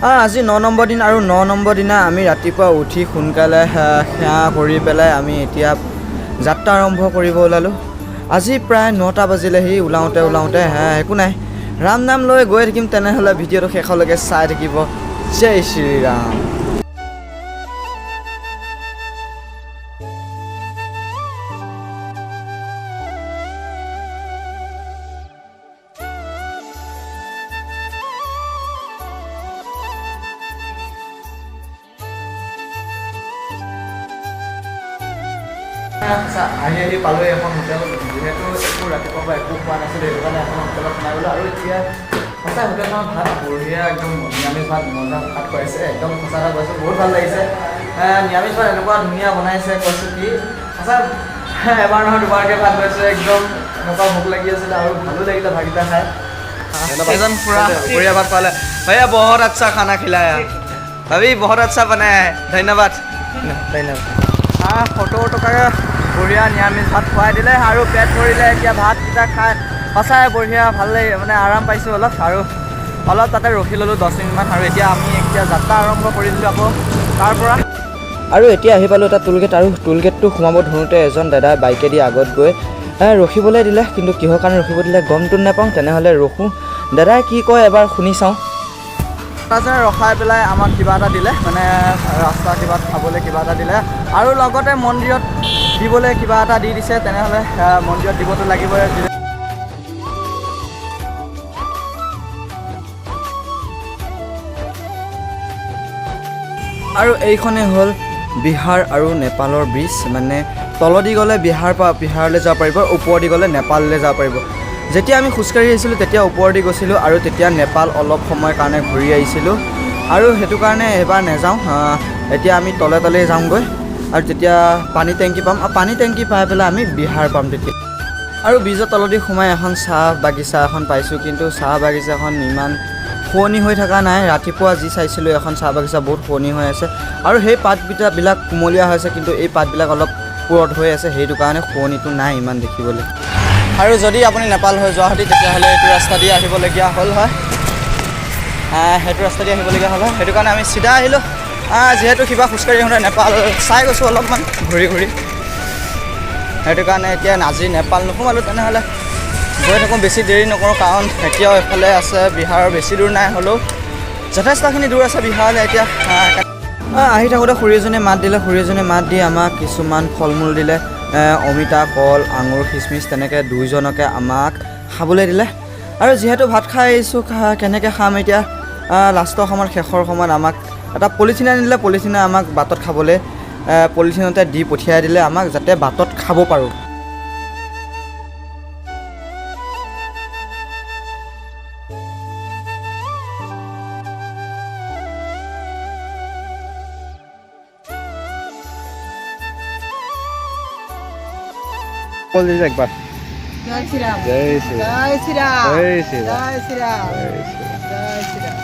আজি 9 নম্বৰ দিন আৰু 9 নম্বৰ দিনা আমি ৰাতিপুৱা উঠি সোনকালে সেৱা কৰি পেলাই আমি এতিয়া যাত্ৰা আৰম্ভ কৰিব ওলালোঁ। আজি প্ৰায় 9টা বাজিলেহি ওলাওঁতে একো নাই, ৰাম নাম লৈ গৈ থাকিম। তেনেহ'লে ভিডিঅ'টো শেষলৈকে চাই থাকিব। জয় শ্ৰীৰাম। আহি পালোঁ এখন হোটেল। যিহেতু একো ৰাতিপুৱাৰ পৰা একো খোৱা নাছিলোঁ, সেইটো কাৰণে এখন হোটেলত সোমাই গ'লোঁ। আৰু এতিয়া সঁচা হোটেলখনত ভাত বঢ়িয়া, একদম নিৰামিষ ভাত, মজা ভাত খুৱাইছে। একদম সঁচা কথা কৈছোঁ, বহুত ভাল লাগিছে। নিৰামিষ ভাত এনেকুৱা ধুনীয়া বনাইছে, কৈছোঁ কি সঁচা এবাৰ নহয় দুবাৰকৈ ভাত খুৱাইছে। একদম এনেকুৱা ভোক লাগি আছিলে আৰু ভালো লাগিলে ভাতকেইটা খাই। এজন পুৰা বঢ়িয়া ভাত খোৱালে। ভैया बहुत अच्छा खाना खिलाया, अभी बहुत अच्छा बनाया है, धन्यवाद। সত্তৰ টকাৰে বঢ়িয়া নিৰামিষ ভাত খুৱাই দিলে আৰু পেট ভৰিলে। এতিয়া ভাতকেইটা খাই সঁচাই বঢ়িয়া, ভাল লাগে, মানে আৰাম পাইছোঁ অলপ। আৰু অলপ তাতে ৰখি ল'লোঁ 10 মিনিটমান। আৰু এতিয়া আমি যাত্ৰা আৰম্ভ কৰি দিলোঁ আকৌ তাৰ পৰা। আৰু এতিয়া আহি পালোঁ এটা টোলগেট। আৰু টোলগেটটো সোমাব ধৰোঁতে এজন দাদাই বাইকেদি আগত গৈ ৰখিবলৈ দিলে, কিন্তু কিহৰ কাৰণে ৰখিব দিলে গমটো নাপাওঁ। তেনেহ'লে ৰখোঁ, দাদাই কি কয় এবাৰ শুনি চাওঁ। যেনে ৰখাই পেলাই আমাক কিবা এটা দিলে, মানে ৰাস্তা কিবা খাবলৈ কিবা এটা দিলে, আৰু লগতে মন্দিৰত দিবলৈ কিবা এটা দি দিছে। তেনেহ'লে মন্দিৰত দিবতো লাগিবই। আৰু এইখনেই হ'ল বিহাৰ আৰু নেপালৰ ব্ৰিজ। মানে তলেদি গ'লে বিহাৰলৈ যাব পাৰিব, ওপৰেদি গ'লে নেপাললৈ যাব পাৰিব। যেতিয়া আমি খোজকাঢ়ি আহিছিলোঁ তেতিয়া ওপৰেদি গৈছিলোঁ, আৰু তেতিয়া নেপাল অলপ সময়ৰ কাৰণে ঘূৰি আহিছিলোঁ। আৰু সেইটো কাৰণে এবাৰ নাযাওঁ, এতিয়া আমি তলে যাওঁগৈ। আৰু তেতিয়া পানী টেংকি পাম, আৰু পানী টেংকি পাই পেলাই আমি বিহাৰ পাম তেতিয়া। আৰু ব্ৰিজৰ তলেদি সোমাই এখন চাহ বাগিচা এখন পাইছোঁ, কিন্তু চাহ বাগিচাখন ইমান শুৱনি হৈ থকা নাই। ৰাতিপুৱা যি চাইছিলোঁ এখন চাহ বাগিচা বহুত শুৱনি হৈ আছে, আৰু সেই পাতবিলাক কুমলীয়া হৈছে, কিন্তু এই পাতবিলাক অলপ পুৰঠ হৈ আছে, সেইটো কাৰণে শুৱনিটো নাই ইমান দেখিবলৈ। আৰু যদি আপুনি নেপাল হৈ যোৱাহেঁতেন তেতিয়াহ'লে এইটো ৰাস্তা দি আহিবলগীয়া হ'ল হয়, সেইটো ৰাস্তা দি আহিবলগীয়া হ'ল হয়। সেইটো কাৰণে আমি চিধা আহিলোঁ। যিহেতু কিবা খোজকাঢ়ি আহোঁতে নেপাল চাই গৈছোঁ অলপমান ঘূৰি। সেইটো কাৰণে এতিয়া আজি নেপাল নোসোমালোঁ। তেনেহ'লে গৈ থাকোঁ, বেছি দেৰি নকৰোঁ, কাৰণ এতিয়াও এফালে আছে বিহাৰৰ, বেছি দূৰ নাই, হ'লেও যথেষ্টখিনি দূৰ আছে বিহাৰলৈ। এতিয়া আহি থাকোঁতে খুৰী এজনীয়ে মাত দি আমাক কিছুমান ফল মূল দিলে। অমিতা, কল, আঙুৰ, খিচমিচ, তেনেকৈ দুইজনকে আমাক খাবলৈ দিলে। আৰু যিহেতু ভাত খাই আহিছোঁ, কেনেকৈ খাম এতিয়া। লাষ্টৰ সময়ত, শেষৰ সময়ত আমাক এটা পলিথিন আনিলে। পলিথিনে আমাক বাটত খাবলৈ পলিথিনতে দি পঠিয়াই দিলে আমাক, যাতে বাটত খাব পাৰোঁ। একবাৰ জয় শ্ৰীৰাম, জয় শ্ৰীৰাম, জয় শ্ৰীৰাম, জয় শ্ৰীৰাম, জয় শ্ৰীৰাম।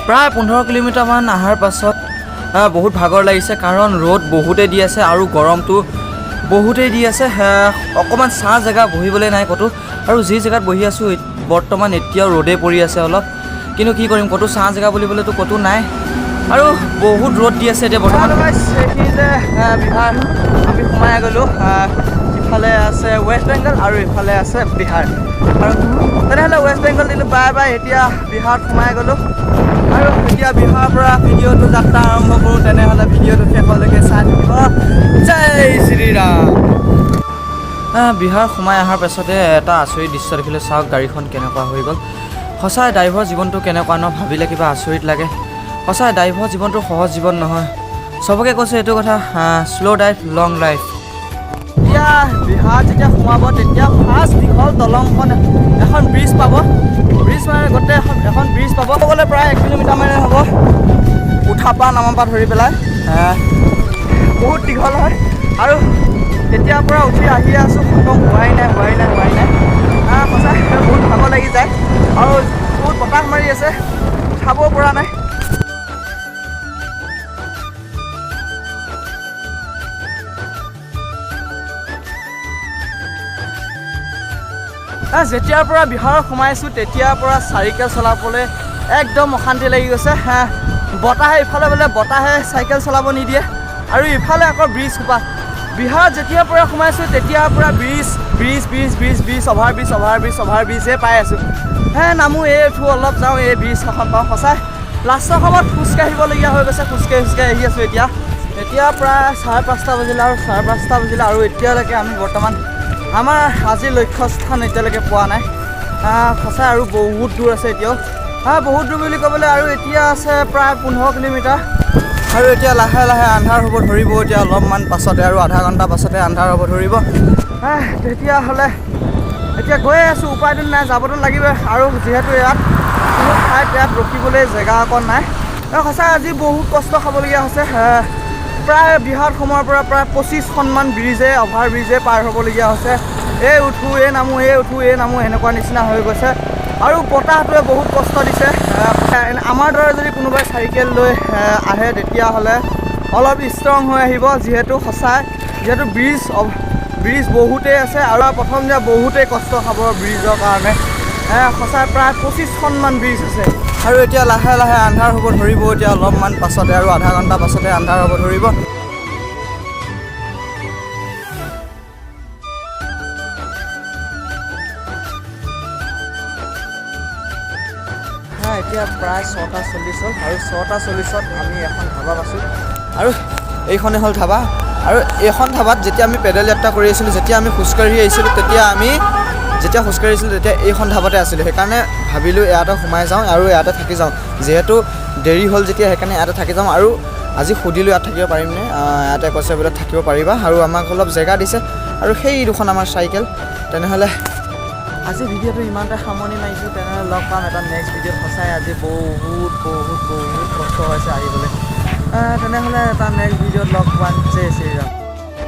প্ৰায় 15 কিলোমিটাৰমান অহাৰ পাছত বহুত ভাগৰ লাগিছে, কাৰণ ৰ'দ বহুতেই দি আছে আৰু গৰমটো বহুতেই দি আছে। অকণমান চাহ জেগা বহিবলৈ নাই ক'তো, আৰু যি জেগাত বহি আছোঁ বৰ্তমান এতিয়াও ৰ'দেই পৰি আছে অলপ। কিন্তু কি কৰিম, ক'তো চাহ জেগা বুলিবলৈতো ক'তো নাই, আৰু বহুত ৰ'দ দি আছে এতিয়া বৰ্তমান। এইখিনি যে বিহাৰ আমি সোমাই গ'লোঁ। ইফালে আছে ৱেষ্ট বেংগল আৰু ইফালে আছে বিহাৰ। আৰু তেনেহ'লে ৱেষ্ট বেংগল দিলোঁ বাই। এতিয়া বিহাৰত সোমাই গ'লোঁ, আৰু এতিয়া বিহাৰৰ পৰা ভিডিঅ'টো যাত্ৰা আৰম্ভ কৰোঁ। তেনেহ'লে ভিডিঅ'টো শেষলৈকে চাই থাকিব। জয় শ্ৰীৰাম। বিহাৰ সোমাই অহাৰ পাছতে এটা আচৰিত দৃশ্য দেখিলোঁ। চাওক গাড়ীখন কেনেকুৱা হৈ গ'ল। সঁচাই ড্ৰাইভৰ জীৱনটো কেনেকুৱা ন, ভাবিলে কিবা আচৰিত লাগে। সঁচাই ড্ৰাইভৰ জীৱনটো সহজ জীৱন নহয়। চবকে কৈছোঁ এইটো কথা, শ্ল' ড্ৰাইভ লং ড্ৰাইভ। এতিয়া বিহাৰ যেতিয়া সোমাব তেতিয়া ফাৰ্ষ্ট দীঘল দলংখন এখন ব্ৰিজ পাব। ব্ৰিজ মানে গোটেই এখন ব্ৰিজ পাব। গ'লে প্ৰায় 1 কিলোমিটাৰমানে হ'ব, উঠা পৰা নামাৰ পৰা ধৰি পেলাই। বহুত দীঘল হয়, আৰু তেতিয়াৰ পৰা উঠি আহি আছোঁ, খতম হোৱাই নাই। সঁচাই বহুত ভাগৰ লাগি যায়, আৰু বহুত বতাহ মাৰি আছে, উঠাব পৰা নাই। যেতিয়াৰ পৰা বিহাৰত সোমাইছোঁ তেতিয়াৰ পৰা চাইকেল চলাবলৈ একদম অশান্তি লাগি গৈছে। বতাহে ইফালে বোলে বতাহে চাইকেল চলাব নিদিয়ে আৰু ইফালে আকৌ ব্ৰিজ সোপা। বিহাৰত যেতিয়াৰ পৰা সোমাইছোঁ তেতিয়াৰ পৰা ব্ৰিজ অভাৰ ব্ৰিজে পাই আছোঁ। নামো এইঠো অলপ যাওঁ, এই ব্ৰিজ এখন পাওঁ। সঁচাই লাষ্টৰ সময়ত খোজকাঢ়িবলগীয়া হৈ গৈছে। খোজকাঢ়ি আহি আছোঁ এতিয়া প্ৰায় 5:30 বাজিলে আৰু এতিয়ালৈকে আমি বৰ্তমান আমাৰ আজিৰ লক্ষ্যস্থান এতিয়ালৈকে পোৱা নাই। সঁচাই আৰু বহুত দূৰ আছে এতিয়াও। বহুত দূৰ বুলি ক'বলৈ আৰু এতিয়া আছে প্ৰায় 15 কিলোমিটাৰ। আৰু এতিয়া লাহে লাহে আন্ধাৰ হ'ব ধৰিব। এতিয়া অলপমান পাছতে আৰু আধা ঘণ্টা পাছতে আন্ধাৰ হ'ব ধৰিব। তেতিয়াহ'লে এতিয়া গৈ আছোঁ, উপায়টো নাই, যাবতো লাগিবই। আৰু যিহেতু ইয়াত কোনো ঠাইত ৰখিবলৈ জেগা অকণ নাই। সঁচাই আজি বহুত কষ্ট খাবলগীয়া হৈছে। প্ৰায় বিহাৰত সময়ৰ পৰা প্ৰায় 25খনমান অভাৰ ব্ৰিজে পাৰ হ'বলগীয়া হৈছে। এই উঠো এই নামো এনেকুৱা নিচিনা হৈ গৈছে। আৰু বতাহটোৱে বহুত কষ্ট দিছে। আমাৰ দৰে যদি কোনোবাই চাইকেল লৈ আহে তেতিয়াহ'লে অলপ ষ্ট্ৰং হৈ আহিব। যিহেতু ব্ৰিজ বহুতেই আছে আৰু প্ৰথম যে বহুতেই কষ্ট খাব ব্ৰিজৰ কাৰণে। সঁচাই প্ৰায় 25খনমান ব্ৰিজ আছে। আৰু এতিয়া লাহে লাহে আন্ধাৰ হ'ব ধৰিব। এতিয়া অলপমান পাছতে আৰু আধা ঘণ্টা পাছতে আন্ধাৰ হ'ব ধৰিব। এতিয়া প্ৰায় 6:40 হ'ল আৰু 6:40ত আমি এখন ধাবাত আছোঁ। আৰু এইখনে হ'ল ধাবা। আৰু এইখন ধাবাত যেতিয়া আমি পেডেল যাত্ৰা কৰি আছিলোঁ, যেতিয়া আমি খোজকাঢ়ি আহিছিলোঁ, তেতিয়া এইখন ধাবাতে আছিলোঁ। সেইকাৰণে ভাবিলোঁ ইয়াতে সোমাই যাওঁ আৰু ইয়াতে থাকি যাওঁ। যিহেতু দেৰি হ'ল যেতিয়া সেইকাৰণে ইয়াতে থাকি যাওঁ। আৰু আজি সুধিলোঁ ইয়াত থাকিব পাৰিমনে। ইয়াতে কৈছে বোলে থাকিব পাৰিবা আৰু আমাক অলপ জেগা দিছে। আৰু সেই দুখন আমাৰ চাইকেল। তেনেহ'লে আজি ভিডিঅ'টো ইমানতে সামৰণি মাৰিছোঁ। তেনেহ'লে লগ পাম এটা নেক্সট ভিডিঅ'ত। সঁচাই আজি বহুত কষ্ট হৈছে আহিবলৈ। তেনেহ'লে এটা নেক্সট ভিডিঅ'ত লগ পাম। জয় শ্ৰীৰাম।